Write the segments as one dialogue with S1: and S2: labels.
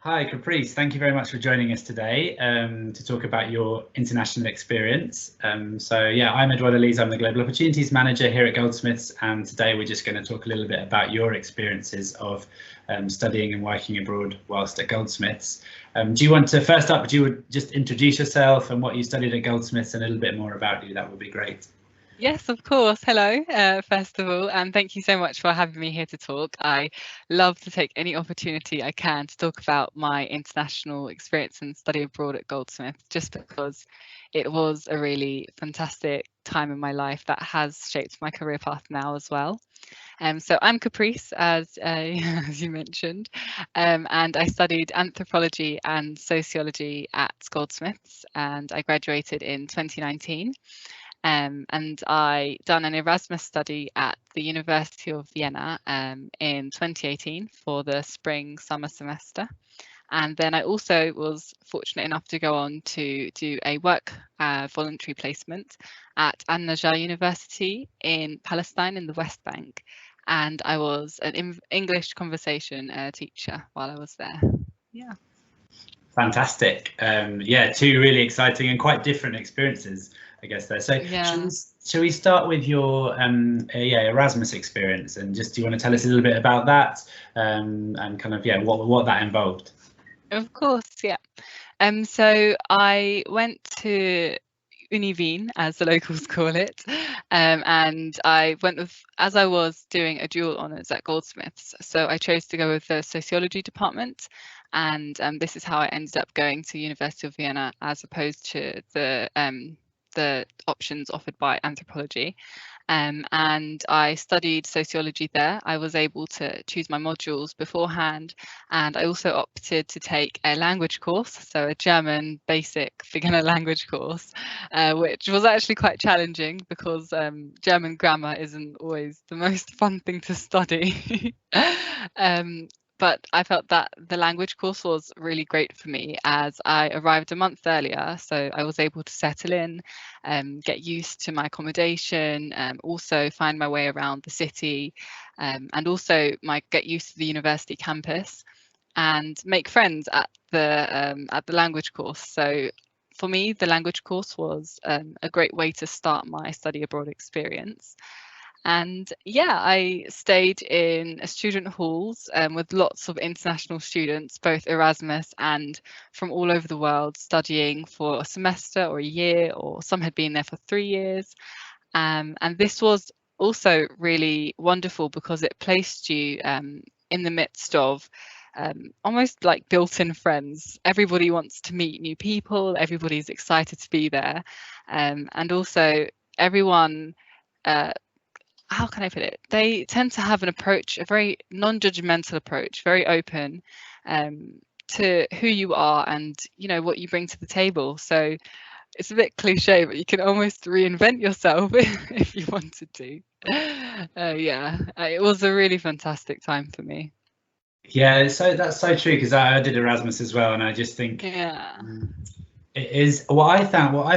S1: Hi, Capres. Thank you very much for joining us today to talk about your international experience. Yeah, I'm Eduardo Lees. I'm the Global Opportunities Manager here at Goldsmiths, and today we're just going to talk a little bit about your experiences of studying and working abroad whilst at Goldsmiths. Do you want to, first up, do you just introduce yourself and what you studied at Goldsmiths and a little bit more about you? That would be great.
S2: Yes, of course. Hello, first of all, and thank you so much for having me here to talk. I love to take any opportunity I can to talk about my international experience and study abroad at Goldsmiths, just because it was a really fantastic time in my life that has shaped my career path now as well. So I'm Caprice, as as you mentioned, and I studied anthropology and sociology at Goldsmiths, and I graduated in 2019. And I done an Erasmus study at the University of Vienna in 2018 for the spring-summer semester. And then I also was fortunate enough to go on to do a work voluntary placement at An-Najjar University in Palestine in the West Bank. And I was an English conversation teacher while I was there. Yeah.
S1: Fantastic. Yeah, two really exciting and quite different experiences, I guess there. So
S2: Yeah.
S1: shall we start with your Erasmus experience, and just do you want to tell us a little bit about that and kind of what that involved?
S2: Of course, yeah. So I went to Uni as the locals call it, and I went with, as I was doing a dual honours at Goldsmiths, so I chose to go with the sociology department, and this is how I ended up going to University of Vienna as opposed to the options offered by anthropology. And I studied sociology there. I was able to choose my modules beforehand, and I also opted to take a language course, so a German basic beginner language course, which was actually quite challenging because German grammar isn't always the most fun thing to study. But I felt that the language course was really great for me as I arrived a month earlier, so I was able to settle in, get used to my accommodation, also find my way around the city, and also get used to the university campus and make friends at the language course. So for me, the language course was a great way to start my study abroad experience. And yeah, I stayed in student halls with lots of international students, both Erasmus and from all over the world, studying for a semester or a year, or some had been there for 3 years. And this was also really wonderful because it placed you in the midst of almost like built-in friends. Everybody wants to meet new people, everybody's excited to be there. And also everyone how can I put it? They tend to have an approach, a very non-judgmental approach, very open to who you are and what you bring to the table. So it's a bit cliche, but you can almost reinvent yourself if you wanted to. It was a really fantastic time for me.
S1: Yeah, so that's so true, because I did Erasmus as well, and I just think
S2: Yeah.
S1: it is what I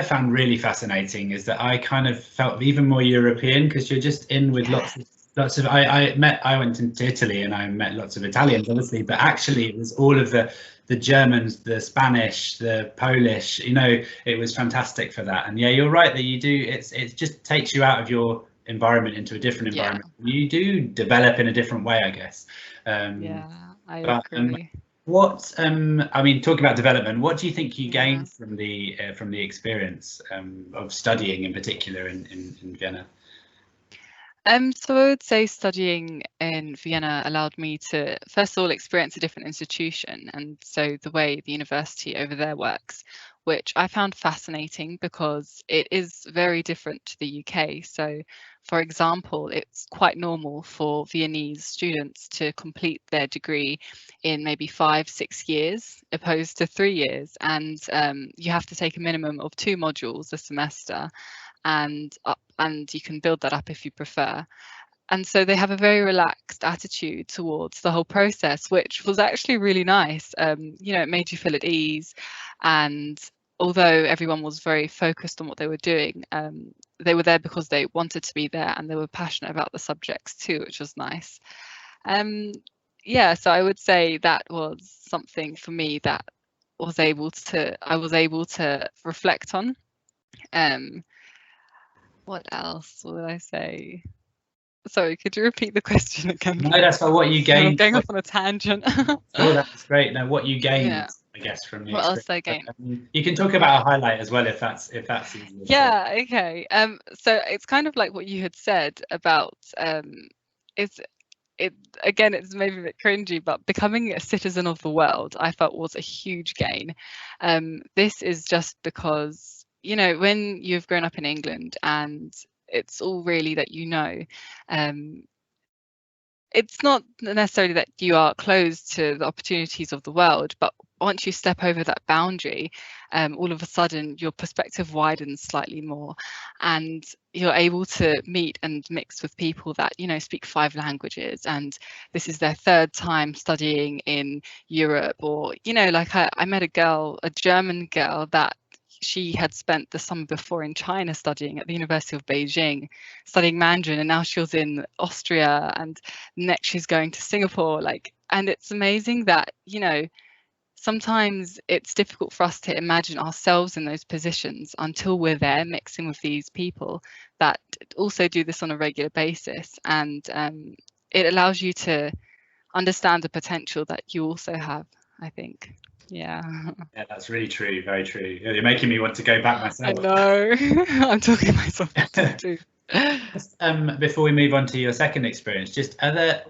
S1: found really fascinating is that I kind of felt even more European, because you're just in with
S2: Yeah.
S1: lots of I went into Italy and I met lots of Italians, obviously, but actually it was all of the Germans, the Spanish, the Polish, it was fantastic for that. And yeah, you're right that you do, it just takes you out of your environment into a different
S2: Yeah.
S1: environment. You do develop in a different way, I guess.
S2: Yeah, I
S1: But
S2: agree.
S1: I mean, talking about development, what do you think you
S2: Yeah.
S1: gained from the experience of studying, in particular, in Vienna?
S2: So I would say studying in Vienna allowed me to, first of all, experience a different institution, and so the way the university over there works, which I found fascinating because it is very different to the UK. So, for example, it's quite normal for Viennese students to complete their degree in maybe 5, 6 years, opposed to 3 years, and you have to take a minimum of 2 modules a semester and you can build that up if you prefer. And so they have a very relaxed attitude towards the whole process, which was actually really nice. It made you feel at ease. And although everyone was very focused on what they were doing, they were there because they wanted to be there and they were passionate about the subjects too, which was nice. Um, yeah, so I would say that was something for me that I was able to reflect on. What else would I say? Sorry, could you repeat the question again?
S1: No, that's not what you
S2: I'm
S1: gained.
S2: going off on a tangent.
S1: Oh, that's great. Now, what you gained,
S2: Yeah.
S1: I guess, from the
S2: What else
S1: experience.
S2: did I gain?
S1: You can talk about a highlight as well if that's easier.
S2: Yeah, okay. So it's kind of like what you had said about it's it again, it's maybe a bit cringy, but becoming a citizen of the world, I felt was a huge gain. This is just because, you know, when you've grown up in England and it's all really that you know, um, it's not necessarily that you are closed to the opportunities of the world, but once you step over that boundary, all of a sudden your perspective widens slightly more, and you're able to meet and mix with people that, you know, speak 5 languages, and this is their 3rd time studying in Europe. Or, you know, like I met a German girl that she had spent the summer before in China studying at the University of Beijing, studying Mandarin, and now she was in Austria, and next she's going to Singapore. Like, and it's amazing that, you know, sometimes it's difficult for us to imagine ourselves in those positions until we're there mixing with these people that also do this on a regular basis. And it allows you to understand the potential that you also have, I think. Yeah.
S1: Yeah, that's really true. Very true. You're making me want to go back myself.
S2: I know. I'm talking myself too.
S1: Before we move on to your second experience, just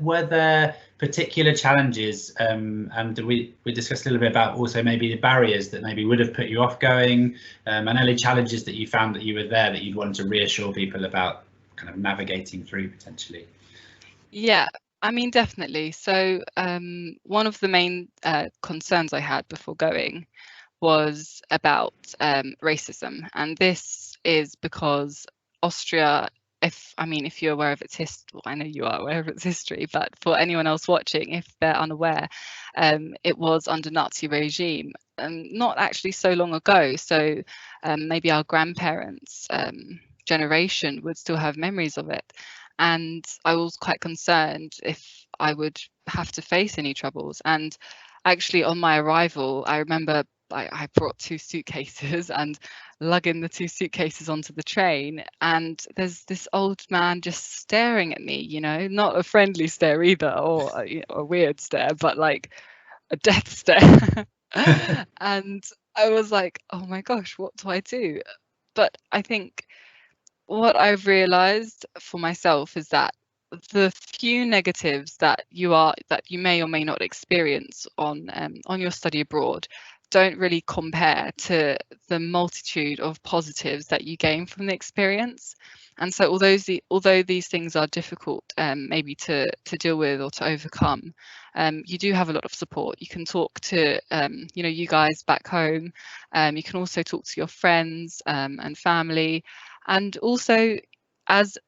S1: were there particular challenges, and we discussed a little bit about also maybe the barriers that maybe would have put you off going, and early challenges that you found that you were there that you'd want to reassure people about kind of navigating through potentially?
S2: Yeah, I mean, definitely. So one of the main concerns I had before going was about racism, and this is because Austria, if you're aware of its history, well, I know you are aware of its history, but for anyone else watching, if they're unaware, it was under Nazi regime, not actually so long ago. So maybe our grandparents' generation would still have memories of it. And I was quite concerned if I would have to face any troubles. And actually, on my arrival, I remember I brought 2 suitcases and lugging the 2 suitcases onto the train, and there's this old man just staring at me, you know, not a friendly stare either, or a weird stare, but like a death stare. And I was like, oh my gosh, what do I do? But I think what I've realized for myself is that the few negatives that you may or may not experience on your study abroad don't really compare to the multitude of positives that you gain from the experience. And so although these things are difficult maybe to deal with or to overcome, you do have a lot of support. You can talk to you know, you guys back home. You can also talk to your friends and family. And also, as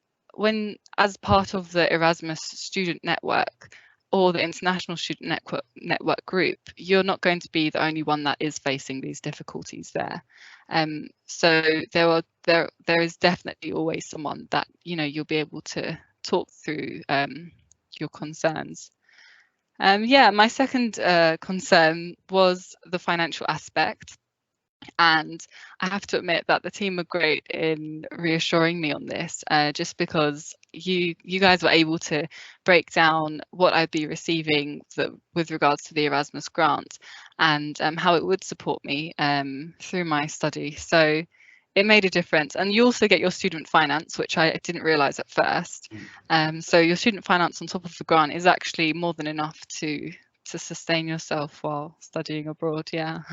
S2: part of the Erasmus student network or the international student network group, you're not going to be the only one that is facing these difficulties there. So there is definitely always someone that, you know, you'll be able to talk through your concerns. Yeah, my second concern was the financial aspect. And I have to admit that the team were great in reassuring me on this, just because you guys were able to break down what I'd be receiving with regards to the Erasmus grant, and how it would support me through my study. So it made a difference. And you also get your student finance, which I didn't realise at first. So your student finance on top of the grant is actually more than enough to sustain yourself while studying abroad. Yeah.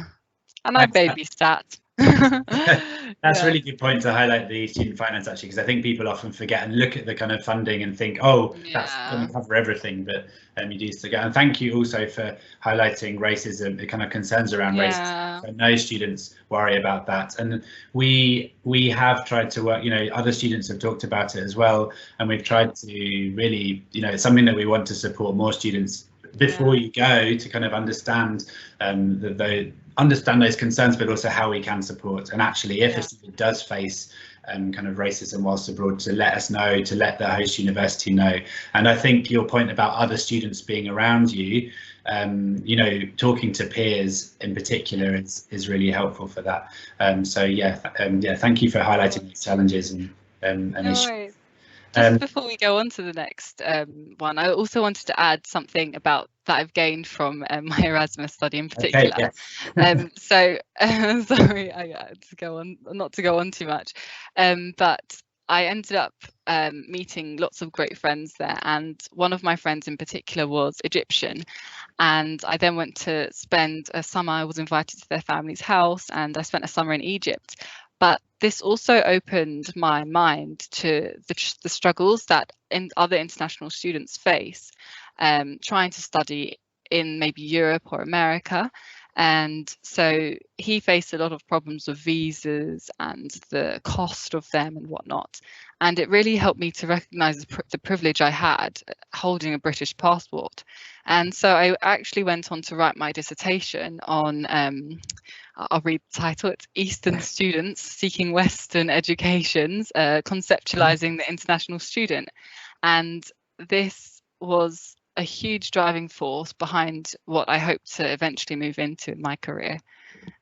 S2: And I babysat.
S1: That's a really good point to highlight the student finance, actually, because I think people often forget and look at the kind of funding and think, oh, that's going to cover everything, but you do still get. And thank you also for highlighting racism, the kind of concerns around racism. So no students worry about that, and we have tried to work, you know, other students have talked about it as well, and we've tried to really, you know, it's something that we want to support more students before you go, to kind of understand understand those concerns, but also how we can support. And actually, if a student does face kind of racism whilst abroad, to let us know, to let the host university know. And I think your point about other students being around you, you know, talking to peers in particular is really helpful for that. So yeah, thank you for highlighting these challenges and issues.
S2: No, just before we go on to the next one, I also wanted to add something about that I've gained from my Erasmus study in particular.
S1: Okay, yes.
S2: So sorry, I had to go on, not to go on too much, but I ended up meeting lots of great friends there, and one of my friends in particular was Egyptian, and I then went to spend a summer. I was invited to their family's house, and I spent a summer in Egypt. But this also opened my mind to the struggles that other international students face trying to study in maybe Europe or America. And so he faced a lot of problems with visas and the cost of them and whatnot. And it really helped me to recognise the privilege I had holding a British passport. And so I actually went on to write my dissertation on, I'll read the title, it's Eastern Students Seeking Western Educations, Conceptualising the International Student. And this was a huge driving force behind what I hope to eventually move into in my career.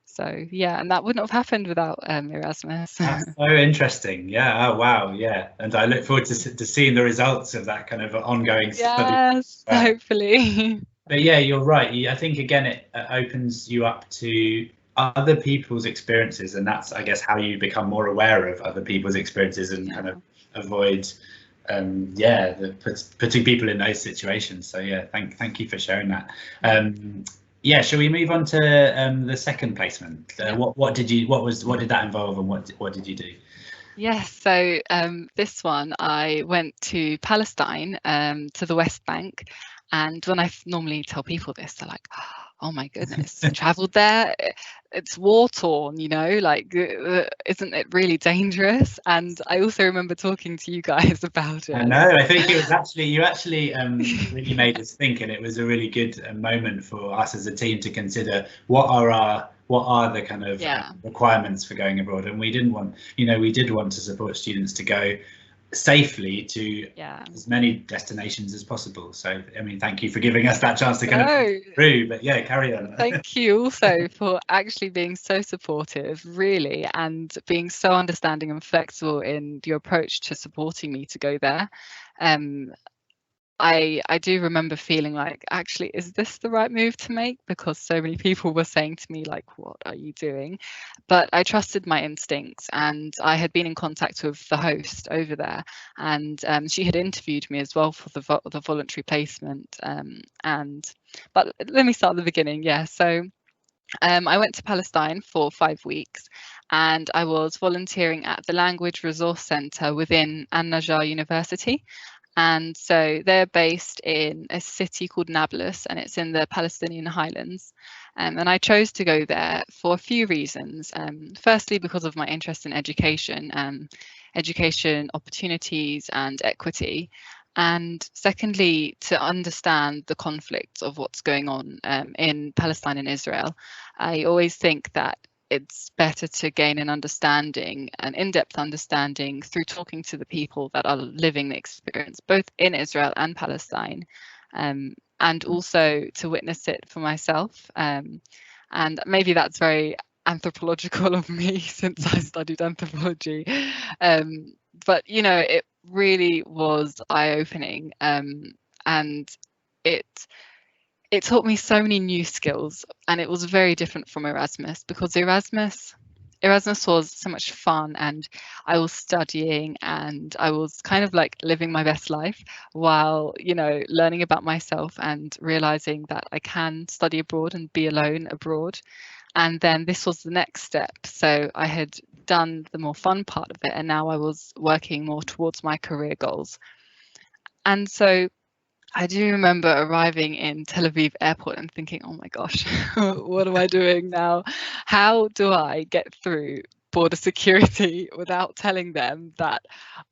S2: So yeah, and that wouldn't have happened without Erasmus.
S1: That's so interesting. Yeah. Oh wow. Yeah. And I look forward to seeing the results of that kind of ongoing study.
S2: Yes, hopefully.
S1: But yeah, you're right. I think again it opens you up to other people's experiences, and that's, I guess, how you become more aware of other people's experiences and kind of avoid putting people in those situations. So yeah, thank you for sharing that. Yeah, shall we move on to the second placement? What did that involve, and what did you do?
S2: Yes, so this one I went to Palestine, to the West Bank, and when I normally tell people this, they're like, oh my goodness, travelled there, it's war torn, you know, like, isn't it really dangerous? And I also remember talking to you guys about it.
S1: I know, I think it was actually, you actually really made us think, and it was a really good moment for us as a team to consider what are the kind of requirements for going abroad. And we did want to support students to go safely to as many destinations as possible. So I mean, thank you for giving us that chance to kind of through, but yeah, carry on.
S2: Thank you also for actually being so supportive, really, and being so understanding and flexible in your approach to supporting me to go there. I do remember feeling like, actually, is this the right move to make? Because so many people were saying to me, like, what are you doing? But I trusted my instincts, and I had been in contact with the host over there, and she had interviewed me as well for the voluntary placement. But let me start at the beginning. Yeah, so I went to Palestine for 5 weeks, and I was volunteering at the Language Resource Centre within An-Najjar University. And so they're based in a city called Nablus, and it's in the Palestinian highlands. And I chose to go there for a few reasons. Firstly, because of my interest in education, education opportunities and equity. And secondly, to understand the conflicts of what's going on in Palestine and Israel. I always think that it's better to gain an understanding, an in-depth understanding, through talking to the people that are living the experience, both in Israel and Palestine, and also to witness it for myself. And maybe that's very anthropological of me, since I studied anthropology. But, you know, it really was eye-opening, and it taught me so many new skills, and it was very different from Erasmus, because Erasmus was so much fun, and I was studying and I was kind of like living my best life while, you know, learning about myself and realizing that I can study abroad and be alone abroad. And then this was the next step. So I had done the more fun part of it, and now I was working more towards my career goals. And so I do remember arriving in Tel Aviv airport and thinking, oh my gosh, what am I doing now? How do I get through border security without telling them that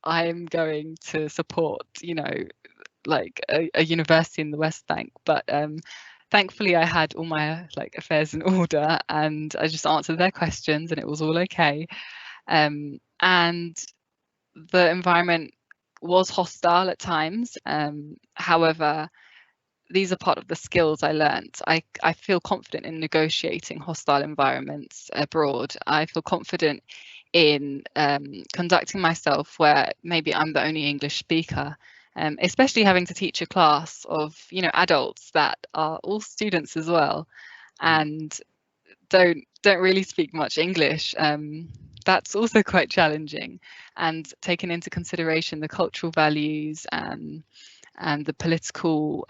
S2: I'm going to support, you know, like a university in the West Bank? But thankfully I had all my affairs in order, and I just answered their questions, and it was all okay. And and the environment was hostile at times. However, these are part of the skills I learned. I feel confident in negotiating hostile environments abroad. I feel confident in conducting myself where maybe I'm the only English speaker, especially having to teach a class of, you know, adults that are all students as well, and don't really speak much English. That's also quite challenging, and taking into consideration the cultural values and the political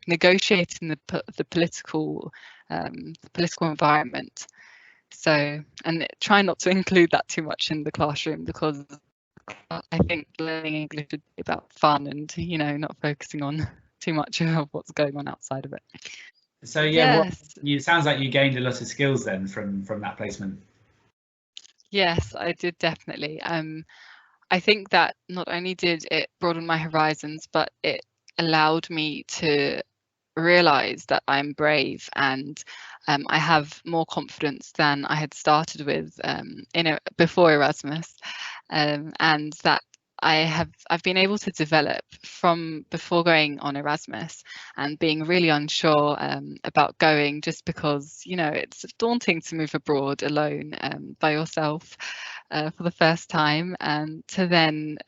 S2: negotiating the political environment. So, and try not to include that too much in the classroom, because I think learning English should be about fun and, you know, not focusing on too much of what's going on outside of it.
S1: So yeah,
S2: Yes.
S1: it sounds like you gained a lot of skills then from that placement.
S2: Yes, I did, definitely. I think that not only did it broaden my horizons, but it allowed me to realize that I'm brave, and I have more confidence than I had started with before Erasmus, and that I've been able to develop from before going on Erasmus and being really unsure about going, just because, you know, it's daunting to move abroad alone by yourself for the first time, and to then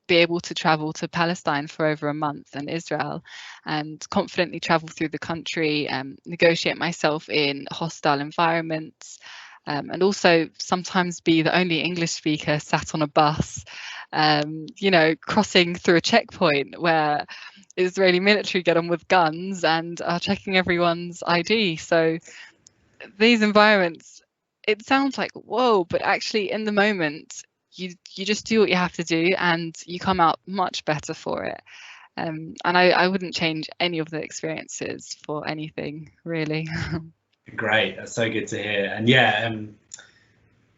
S2: be able to travel to Palestine for over a month and Israel, and confidently travel through the country, negotiate myself in hostile environments, and also sometimes be the only English speaker sat on a bus, you know, crossing through a checkpoint where Israeli military get on with guns and are checking everyone's ID. So these environments, it sounds like whoa, but actually in the moment, you just do what you have to do, and you come out much better for it. And I wouldn't change any of the experiences for anything, really.
S1: Great, that's so good to hear. And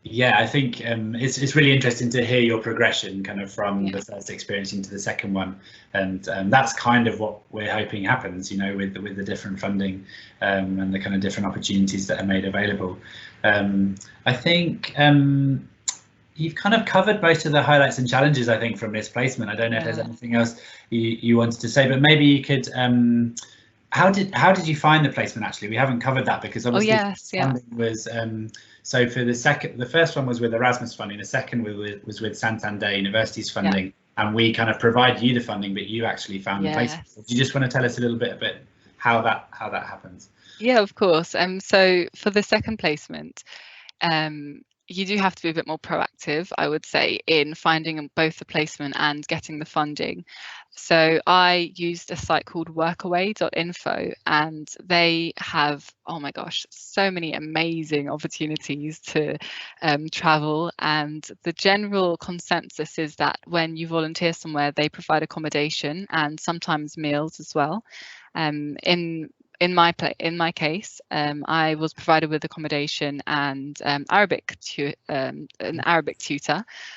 S1: yeah, I think it's really interesting to hear your progression kind of from the first experience into the second one, and that's kind of what we're hoping happens, you know, with the different funding and the kind of different opportunities that are made available. I think you've kind of covered most of the highlights and challenges, I think, from this placement. I don't know if there's anything else you wanted to say, but maybe you could. How did you find the placement? Actually, we haven't covered that, because obviously funding was so for the first one was with Erasmus funding, the second was with Santander Universities funding, and we kind of provide you the funding, but you actually found the placement. Do you just want to tell us a little bit about how that happens?
S2: Yeah, of course. So for the second placement, you do have to be a bit more proactive, I would say, in finding both the placement and getting the funding. So I used a site called workaway.info, and they have, oh my gosh, so many amazing opportunities to travel. And the general consensus is that when you volunteer somewhere, they provide accommodation and sometimes meals as well. In my case, I was provided with accommodation and an Arabic tutor.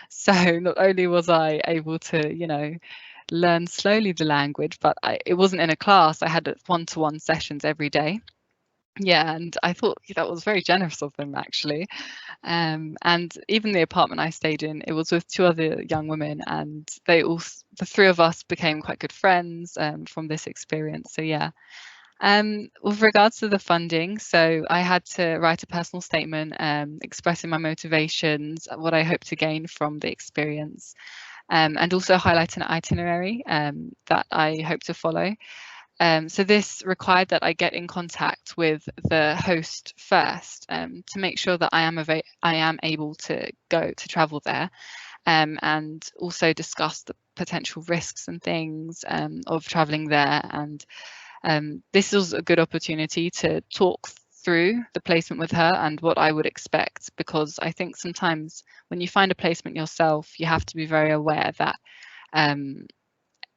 S2: So not only was I able to, you know, learn slowly the language, but it wasn't in a class. I had one-to-one sessions every day. Yeah, and I thought that was very generous of them, actually. And even the apartment I stayed in, it was with two other young women, and the three of us became quite good friends from this experience. So yeah. With regards to the funding, so I had to write a personal statement expressing my motivations, what I hope to gain from the experience, and also highlight an itinerary that I hope to follow. So this required that I get in contact with the host first to make sure that I am able to travel there, and also discuss the potential risks and things of traveling there. And this was a good opportunity to talk through the placement with her and what I would expect, because I think sometimes when you find a placement yourself, you have to be very aware that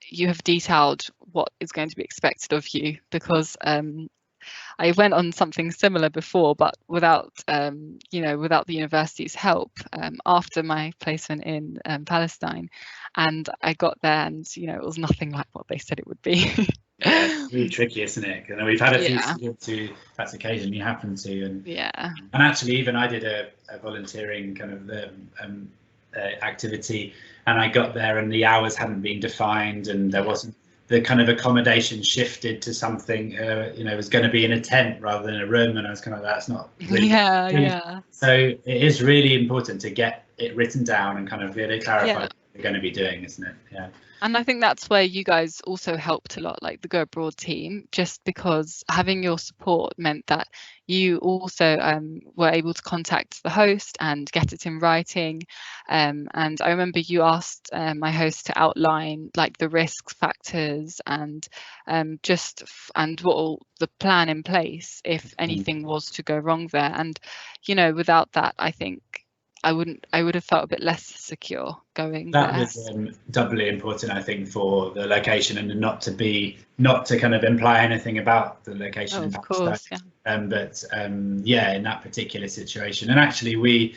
S2: you have detailed what is going to be expected of you, because I went on something similar before, but without without the university's help after my placement in Palestine, and I got there, and it was nothing like what they said it would be.
S1: Yeah, it's really tricky, isn't it? And we've had a few students who that's occasionally happened to, and actually even I did a volunteering kind of activity, and I got there and the hours hadn't been defined, and there wasn't the kind of accommodation shifted to something, you know, was going to be in a tent rather than a room, and I was kind of, that's not really
S2: yeah.
S1: So it is really important to get it written down and kind of really clarify what you're going to be doing, isn't it? Yeah.
S2: And I think that's where you guys also helped a lot, like the Go Abroad team, just because having your support meant that you also were able to contact the host and get it in writing. And I remember you asked my host to outline like the risk factors and and what all the plan in place if anything was to go wrong there. And, you know, without that, I think I would have felt a bit less secure going there.
S1: That was doubly important, I think, for the location, and not to kind of imply anything about the location.
S2: Of course, yeah.
S1: But yeah, in that particular situation, and actually we,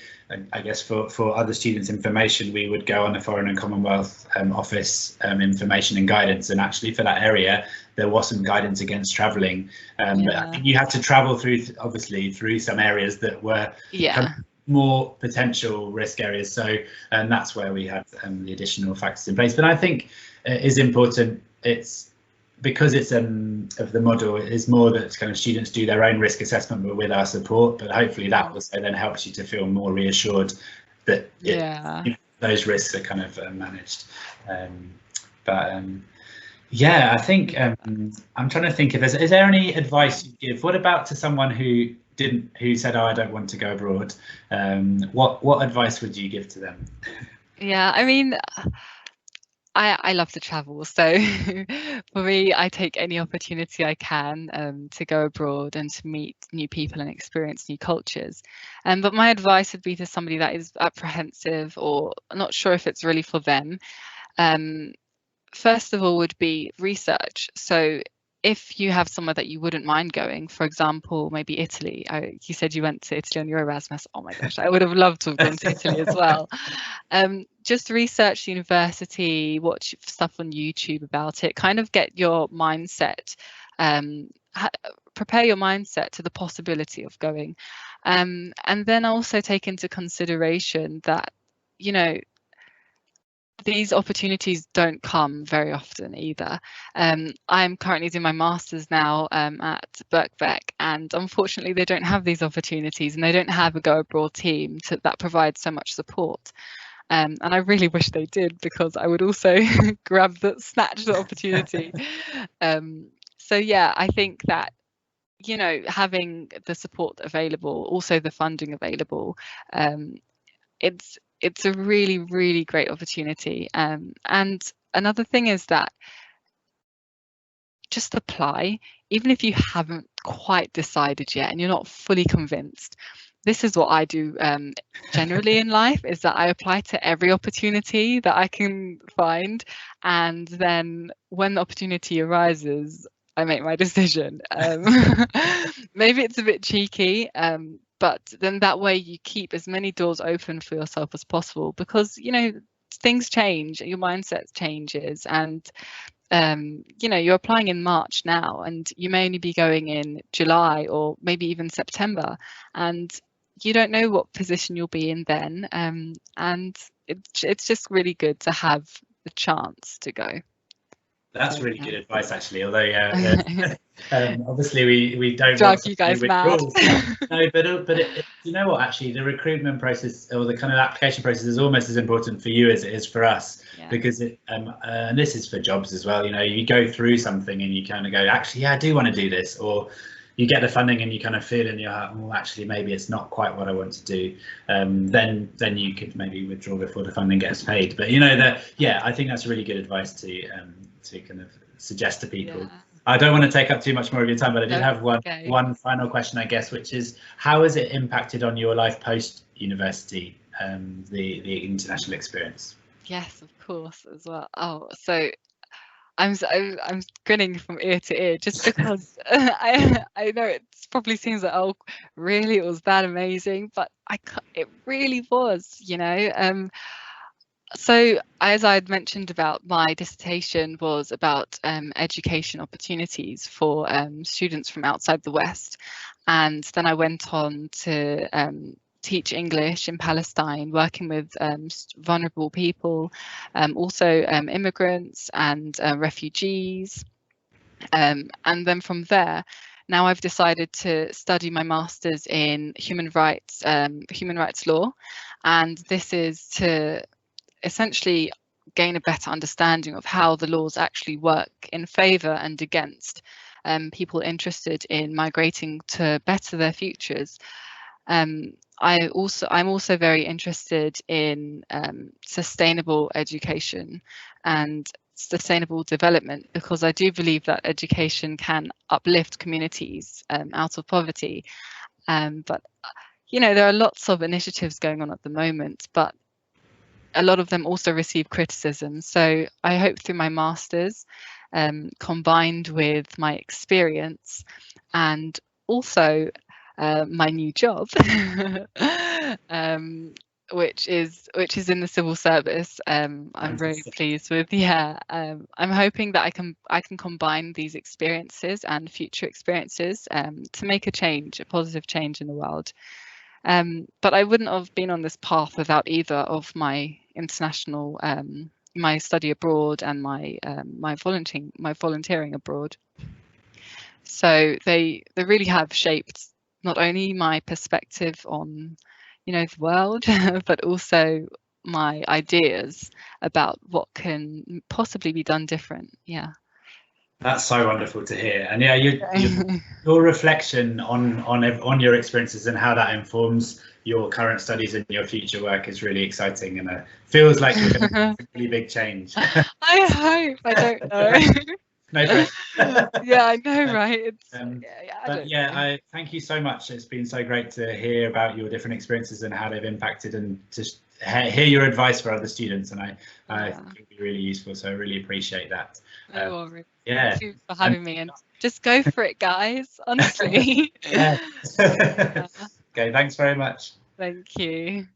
S1: I guess for other students' information, we would go on the Foreign and Commonwealth Office information and guidance, and actually for that area there wasn't guidance against travelling. But I think you had to travel through, obviously, through some areas that were more potential risk areas, so and that's where we had the additional factors in place. But I think it is important, it's because it's of the model, it is more that kind of students do their own risk assessment but with our support, but hopefully that also then helps you to feel more reassured that you know, those risks are kind of managed. Yeah, I think I'm trying to think if is there any advice you give? What about to someone who said, oh, I don't want to go abroad? What advice would you give to them?
S2: Yeah, I mean, I love to travel, so for me, I take any opportunity I can to go abroad and to meet new people and experience new cultures. But my advice would be to somebody that is apprehensive or not sure if it's really for them. First of all would be research. So if you have somewhere that you wouldn't mind going, for example, maybe Italy. You said you went to Italy on your Erasmus. Oh my gosh, I would have loved to have gone to Italy as well. Just research the university, watch stuff on YouTube about it, kind of get your mindset, prepare your mindset to the possibility of going. And then also take into consideration that, you know, these opportunities don't come very often either. I'm currently doing my master's now at Birkbeck, and unfortunately they don't have these opportunities, and they don't have a Go Abroad team that provides so much support. And I really wish they did, because I would also snatch the opportunity. So yeah, I think that, you know, having the support available, also the funding available, it's a really, really great opportunity. And another thing is that just apply, even if you haven't quite decided yet and you're not fully convinced. This is what I do generally in life, is that I apply to every opportunity that I can find, and then when the opportunity arises, I make my decision. Maybe it's a bit cheeky, but then that way you keep as many doors open for yourself as possible, because, you know, things change, your mindset changes, and you know, you're applying in March now, and you may only be going in July or maybe even September, and you don't know what position you'll be in then. And it's just really good to have the chance to go.
S1: That's really good advice, actually. Although, obviously, we don't
S2: drive you guys mad.
S1: No, but you know what? Actually, the recruitment process, or the kind of application process, is almost as important for you as it is for us, because and this is for jobs as well. You know, you go through something and you kind of go, actually, yeah, I do want to do this, or you get the funding and you kind of feel in your heart, well, actually, maybe it's not quite what I want to do. Then you could maybe withdraw before the funding gets paid. But you know that, yeah, I think that's really good advice to kind of suggest to people. Yeah. I don't want to take up too much more of your time, but I did have one final question, I guess, which is, how has it impacted on your life post university, the international experience?
S2: Yes, of course, as well. Oh, so I'm grinning from ear to ear, just because I know it probably seems like, oh, really, it was that amazing, but it really was, you know. So as I had mentioned, about my dissertation was about education opportunities for students from outside the West, and then I went on to teach English in Palestine, working with vulnerable people, also immigrants and refugees. And then from there, now I've decided to study my master's in human rights law, and this is to essentially gain a better understanding of how the laws actually work in favour and against people interested in migrating to better their futures. I'm also very interested in sustainable education and sustainable development, because I do believe that education can uplift communities out of poverty. But you know, there are lots of initiatives going on at the moment, but a lot of them also receive criticism. So I hope through my master's, combined with my experience and also my new job, which is in the civil service. I'm very pleased with. Yeah, I'm hoping that I can combine these experiences and future experiences to make a change, a positive change in the world. But I wouldn't have been on this path without either of my international, my study abroad and my volunteering abroad. So they really have shaped not only my perspective on, you know, the world, but also my ideas about what can possibly be done different. Yeah.
S1: That's so wonderful to hear, and yeah, your reflection on your experiences and how that informs your current studies and your future work is really exciting, and feels like you're going to make a really big change.
S2: I hope. I don't know.
S1: No pressure.
S2: Yeah, I know, right? It's,
S1: I thank you so much. It's been so great to hear about your different experiences and how they've impacted, and just hear your advice for other students. And I think it'll be really useful. So I really appreciate that.
S2: No worries.
S1: Yeah.
S2: Thank you for having me, and just go for it, guys. Honestly.
S1: Okay, thanks very much.
S2: Thank you.